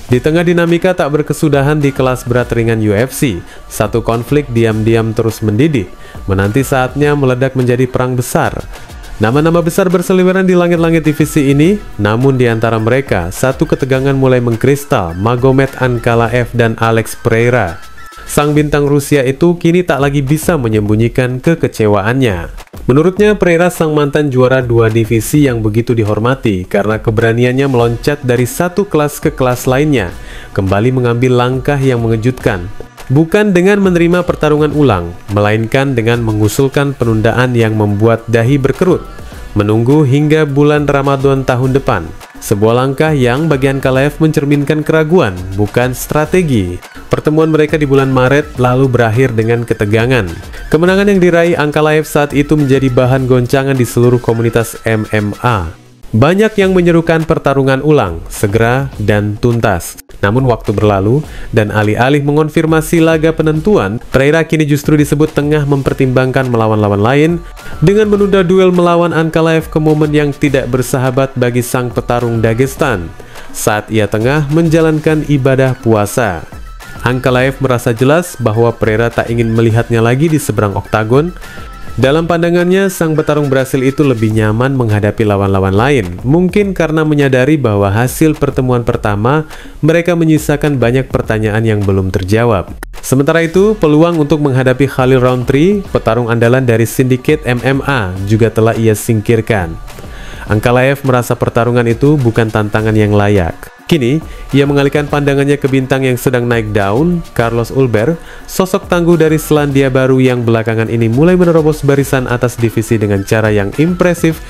Di tengah dinamika tak berkesudahan di kelas berat ringan UFC, satu konflik diam-diam terus mendidih, menanti saatnya meledak menjadi perang besar. Nama-nama besar berseliweran di langit-langit divisi ini, namun di antara mereka, satu ketegangan mulai mengkristal, Magomed Ankalaev dan Alex Pereira. Sang bintang Rusia itu kini tak lagi bisa menyembunyikan kekecewaannya. Menurutnya, Pereira sang mantan juara 2 divisi yang begitu dihormati karena keberaniannya meloncat dari satu kelas ke kelas lainnya, kembali mengambil langkah yang mengejutkan. Bukan dengan menerima pertarungan ulang, melainkan dengan mengusulkan penundaan yang membuat dahi berkerut, menunggu hingga bulan Ramadan tahun depan. Sebuah langkah yang bagi Ankalaev mencerminkan keraguan, bukan strategi. Pertemuan mereka di bulan Maret lalu berakhir dengan ketegangan. Kemenangan yang diraih Ankalaev saat itu menjadi bahan goncangan di seluruh komunitas MMA. Banyak yang menyerukan pertarungan ulang, segera dan tuntas. Namun waktu berlalu, dan alih-alih mengonfirmasi laga penentuan, Pereira kini justru disebut tengah mempertimbangkan melawan lawan lain, dengan menunda duel melawan Ankalaev ke momen yang tidak bersahabat bagi sang petarung Dagestan, saat ia tengah menjalankan ibadah puasa. Ankalaev merasa jelas bahwa Pereira tak ingin melihatnya lagi di seberang oktagon. Dalam pandangannya, sang petarung Brasil itu lebih nyaman menghadapi lawan-lawan lain, mungkin karena menyadari bahwa hasil pertemuan pertama, mereka menyisakan banyak pertanyaan yang belum terjawab. Sementara itu, peluang untuk menghadapi Khalil Rountree, petarung andalan dari Syndicate MMA, juga telah ia singkirkan. Ankalaev merasa pertarungan itu bukan tantangan yang layak. Kini, ia mengalihkan pandangannya ke bintang yang sedang naik daun, Carlos Ulberg, sosok tangguh dari Selandia Baru yang belakangan ini mulai menerobos barisan atas divisi dengan cara yang impresif.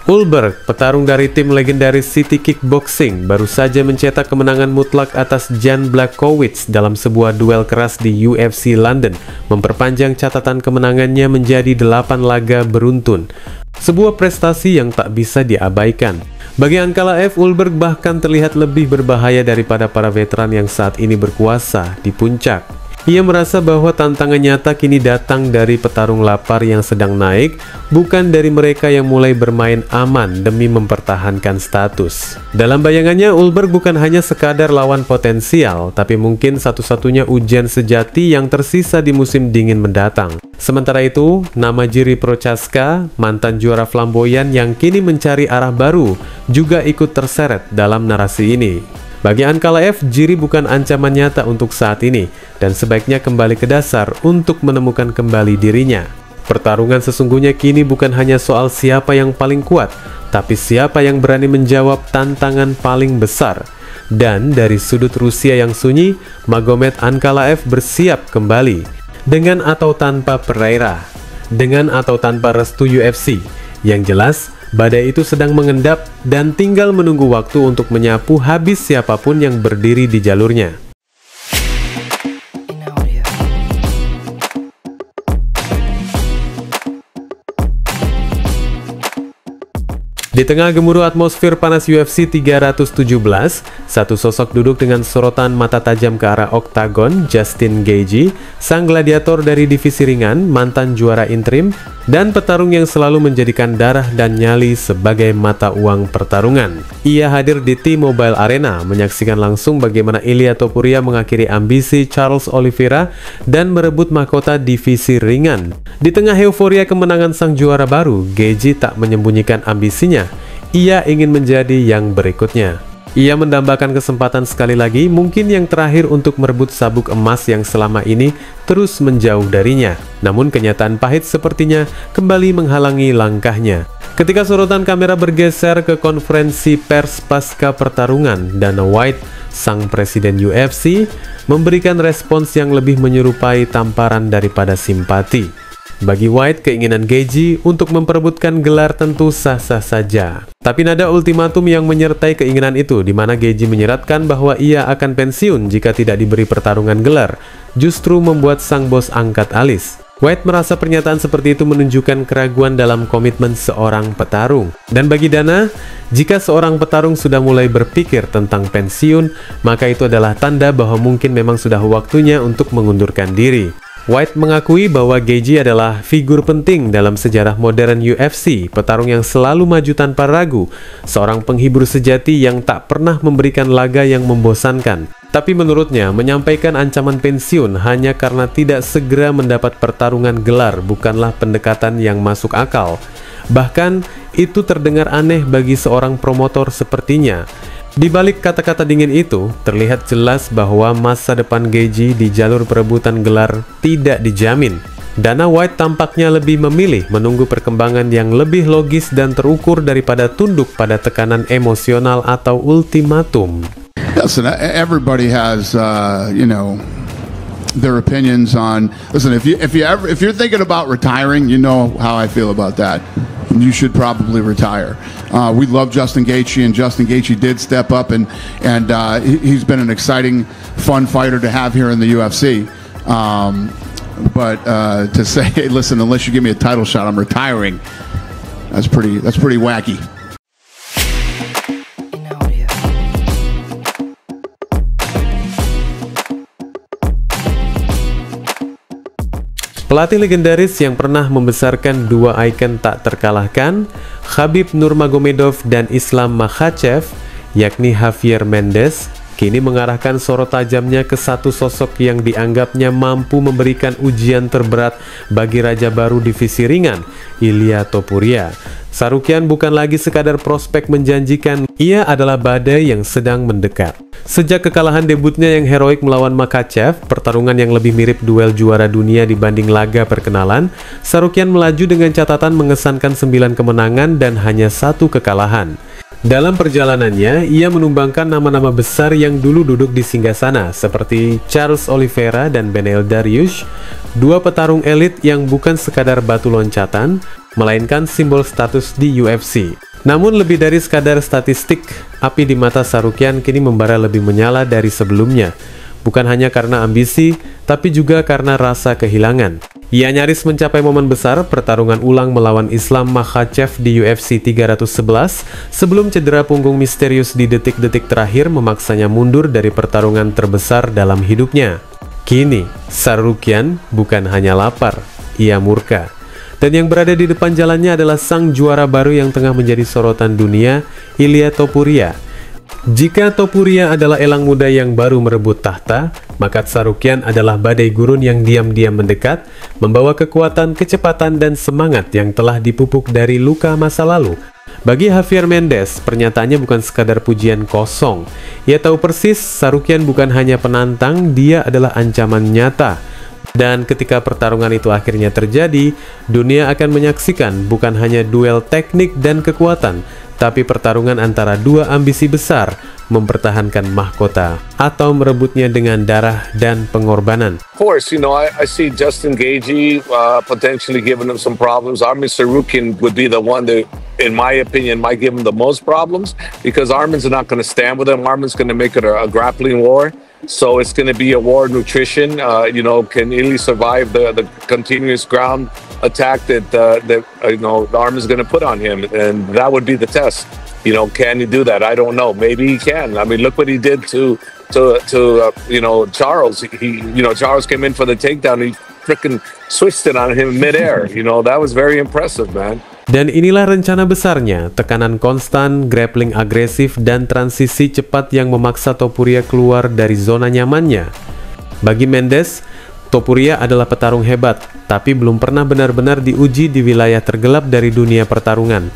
Ulberg, petarung dari tim legendaris City Kickboxing, baru saja mencetak kemenangan mutlak atas Jan Blachowicz dalam sebuah duel keras di UFC London, memperpanjang catatan kemenangannya menjadi 8 laga beruntun. Sebuah prestasi yang tak bisa diabaikan. Bagi Ankalaev, Ulberg bahkan terlihat lebih berbahaya daripada para veteran yang saat ini berkuasa di puncak. Ia merasa bahwa tantangan nyata kini datang dari petarung lapar yang sedang naik, bukan dari mereka yang mulai bermain aman demi mempertahankan status. Dalam bayangannya, Ulberg bukan hanya sekadar lawan potensial, tapi mungkin satu-satunya ujian sejati yang tersisa di musim dingin mendatang. Sementara itu, nama Jiri Prochaska, mantan juara flamboyan yang kini mencari arah baru, juga ikut terseret dalam narasi ini. Bagi Ankalaev, Jiri bukan ancaman nyata untuk saat ini, dan sebaiknya kembali ke dasar untuk menemukan kembali dirinya. Pertarungan sesungguhnya kini bukan hanya soal siapa yang paling kuat, tapi siapa yang berani menjawab tantangan paling besar. Dan dari sudut Rusia yang sunyi, Magomed Ankalaev bersiap kembali. Dengan atau tanpa Pereira, dengan atau tanpa restu UFC, yang jelas, badai itu sedang mengendap dan tinggal menunggu waktu untuk menyapu habis siapapun yang berdiri di jalurnya. Di tengah gemuruh atmosfer panas UFC 317, satu sosok duduk dengan sorotan mata tajam ke arah oktagon, Justin Gaethje, sang gladiator dari divisi ringan, mantan juara interim, dan petarung yang selalu menjadikan darah dan nyali sebagai mata uang pertarungan. Ia hadir di T-Mobile Arena, menyaksikan langsung bagaimana Ilia Topuria mengakhiri ambisi Charles Oliveira dan merebut mahkota divisi ringan. Di tengah euforia kemenangan sang juara baru, Gaethje tak menyembunyikan ambisinya. Ia ingin menjadi yang berikutnya. Ia mendambakan kesempatan sekali lagi, mungkin yang terakhir untuk merebut sabuk emas yang selama ini terus menjauh darinya. Namun kenyataan pahit sepertinya kembali menghalangi langkahnya. Ketika sorotan kamera bergeser ke konferensi pers pasca pertarungan, Dana White, sang presiden UFC, memberikan respons yang lebih menyerupai tamparan daripada simpati. Bagi White, keinginan Gaethje untuk memperebutkan gelar tentu sah-sah saja. Tapi nada ultimatum yang menyertai keinginan itu, di mana Gaethje menyeratkan bahwa ia akan pensiun jika tidak diberi pertarungan gelar, justru membuat sang bos angkat alis. White merasa pernyataan seperti itu menunjukkan keraguan dalam komitmen seorang petarung. Dan bagi Dana, jika seorang petarung sudah mulai berpikir tentang pensiun, maka itu adalah tanda bahwa mungkin memang sudah waktunya untuk mengundurkan diri. White mengakui bahwa Gaethje adalah figur penting dalam sejarah modern UFC, petarung yang selalu maju tanpa ragu, seorang penghibur sejati yang tak pernah memberikan laga yang membosankan. Tapi menurutnya, menyampaikan ancaman pensiun hanya karena tidak segera mendapat pertarungan gelar bukanlah pendekatan yang masuk akal. Bahkan, itu terdengar aneh bagi seorang promotor sepertinya. Di balik kata-kata dingin itu, terlihat jelas bahwa masa depan Gaethje di jalur perebutan gelar tidak dijamin. Dana White tampaknya lebih memilih menunggu perkembangan yang lebih logis dan terukur daripada tunduk pada tekanan emosional atau ultimatum. Listen, everybody has, their opinions on. Listen, if you're thinking about retiring, you know how I feel about that. You should probably retire. We love Justin Gaethje, and Justin Gaethje did step up, and he's been an exciting, fun fighter to have here in the UFC. But to say, hey, listen, unless you give me a title shot, I'm retiring. That's pretty wacky. Pelatih legendaris yang pernah membesarkan dua ikon tak terkalahkan, Khabib Nurmagomedov dan Islam Makhachev, yakni Javier Mendez, kini mengarahkan sorot tajamnya ke satu sosok yang dianggapnya mampu memberikan ujian terberat bagi raja baru divisi ringan, Ilia Topuria. Tsarukyan bukan lagi sekadar prospek menjanjikan, ia adalah badai yang sedang mendekat. Sejak kekalahan debutnya yang heroik melawan Makhachev, pertarungan yang lebih mirip duel juara dunia dibanding laga perkenalan, Tsarukyan melaju dengan catatan mengesankan 9 kemenangan dan hanya 1 kekalahan. Dalam perjalanannya, ia menumbangkan nama-nama besar yang dulu duduk di singgasana, seperti Charles Oliveira dan Beneil Dariush, dua petarung elit yang bukan sekadar batu loncatan, melainkan simbol status di UFC. Namun lebih dari sekadar statistik, api di mata Tsarukyan kini membara lebih menyala dari sebelumnya. Bukan hanya karena ambisi, tapi juga karena rasa kehilangan. Ia nyaris mencapai momen besar pertarungan ulang melawan Islam Makhachev di UFC 311 sebelum cedera punggung misterius di detik-detik terakhir memaksanya mundur dari pertarungan terbesar dalam hidupnya. Kini, Tsarukyan bukan hanya lapar, ia murka. Dan yang berada di depan jalannya adalah sang juara baru yang tengah menjadi sorotan dunia, Ilia Topuria. Jika Topuria adalah elang muda yang baru merebut tahta, maka Tsarukyan adalah badai gurun yang diam-diam mendekat, membawa kekuatan, kecepatan, dan semangat yang telah dipupuk dari luka masa lalu. Bagi Javier Mendez, pernyataannya bukan sekadar pujian kosong. Ia tahu persis Tsarukyan bukan hanya penantang, dia adalah ancaman nyata. Dan ketika pertarungan itu akhirnya terjadi, dunia akan menyaksikan bukan hanya duel teknik dan kekuatan, tapi pertarungan antara dua ambisi besar, mempertahankan mahkota atau merebutnya dengan darah dan pengorbanan. Of course, I see Justin Gaethje potentially giving him some problems. Arman Tsarukyan would be the one that, in my opinion, might give him the most problems because Arman's not going to stand with him. Arman's going to make it a grappling war. So it's going to be a war of nutrition. Can Ili survive the continuous ground attack that Arman's going to put on him? And that would be the test. Can he do that? I don't know. Maybe he can. I mean, look what he did to Charles. Charles came in for the takedown. He freaking switched it on him midair. That was very impressive, man. Dan inilah rencana besarnya, tekanan konstan, grappling agresif, dan transisi cepat yang memaksa Topuria keluar dari zona nyamannya. Bagi Mendez, Topuria adalah petarung hebat, tapi belum pernah benar-benar diuji di wilayah tergelap dari dunia pertarungan.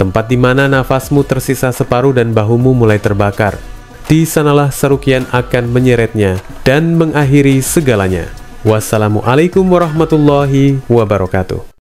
Tempat di mana nafasmu tersisa separuh dan bahumu mulai terbakar. Di sanalah Tsarukyan akan menyeretnya dan mengakhiri segalanya. Wassalamualaikum warahmatullahi wabarakatuh.